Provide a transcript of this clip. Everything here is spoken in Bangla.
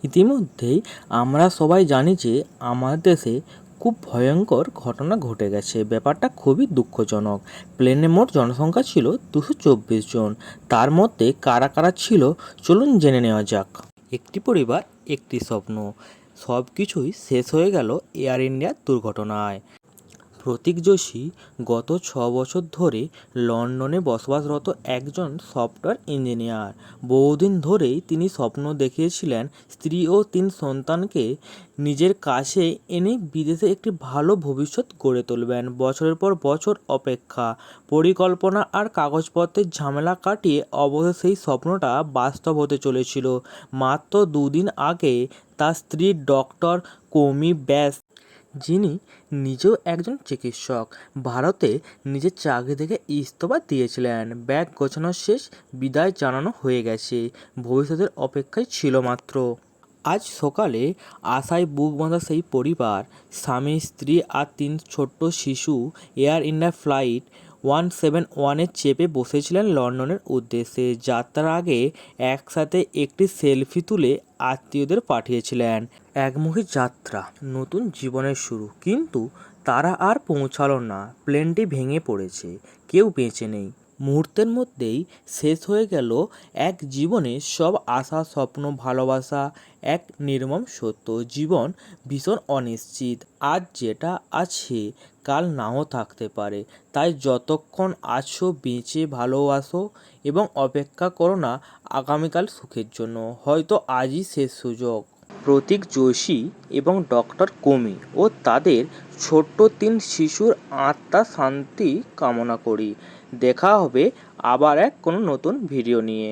ইতিমধ্যেই আমরা সবাই জানি যে আমাদের দেশে খুব ভয়ঙ্কর ঘটনা ঘটে গেছে। ব্যাপারটা খুবই দুঃখজনক। প্লেনে মোট জনসংখ্যা ছিল 224 জন। তার মধ্যে কারা কারা ছিল চলুন জেনে নেওয়া যাক। একটি পরিবার, একটি স্বপ্ন। সব কিছুই শেষ হয়ে গেল এয়ার ইন্ডিয়ার দুর্ঘটনায়। প্রতীক যোশী গত 6 বছর ধরে লন্ডনে বসবাসরত একজন সফটওয়্যার ইঞ্জিনিয়ার। বহুদিন ধরেই তিনি স্বপ্ন দেখিয়েছিলেন স্ত্রী ও 3 সন্তানকে নিজের কাছে এনে বিদেশে একটি ভালো ভবিষ্যৎ গড়ে তুলবেন। বছরের পর বছর অপেক্ষা, পরিকল্পনা আর কাগজপত্রের ঝামেলা কাটিয়ে অবশেষে সেই স্বপ্নটা বাস্তব হতে চলেছিল। মাত্র 2 দিন আগে তার স্ত্রী ডক্টর কৌমি ব্যাস, যিনি নিজেও একজন চিকিৎসক, ভারতে নিজের চাকরি থেকে ইস্তফা দিয়েছিলেন। ব্যাগ গোছানো শেষ, বিদায় জানানো হয়ে গেছে, ভবিষ্যতের অপেক্ষায় ছিল মাত্র। আজ সকালে আশায় বুক বাঁধা সেই পরিবার, স্বামী, স্ত্রী আর 3 ছোট্ট শিশু এয়ার ইন্ডিয়া ফ্লাইট 171-এ চেপে বসেছিলেন লন্ডনের উদ্দেশ্যে। যাত্রার আগে একসাথে একটি সেলফি তুলে আত্মীয়দের পাঠিয়েছিলেন। একমুখী যাত্রা, নতুন জীবনের শুরু। কিন্তু তারা আর পৌঁছালো না। প্লেনটি ভেঙে পড়েছে, কেউ বেঁচে নেই। মুহূর্তের মধ্যেই শেষ হয়ে গেল এক জীবনে সব আশা, স্বপ্ন, ভালোবাসা। এক নির্মম সত্য, জীবন ভীষণ অনিশ্চিত। আজ যেটা আছে কাল নাও থাকতে পারে। তাই যতক্ষণ আছো বেঁচে ভালোবাসো এবং অপেক্ষা করো না আগামীকাল সুখের জন্য। হয়তো আজই শেষ সুযোগ। প্রতীক যোশী এবং ডক্টর কৌমি ও তাদের ছোট্ট 3 শিশুর আত্মার শান্তি কামনা করি। দেখা হবে আবার এক কোনো নতুন ভিডিও নিয়ে।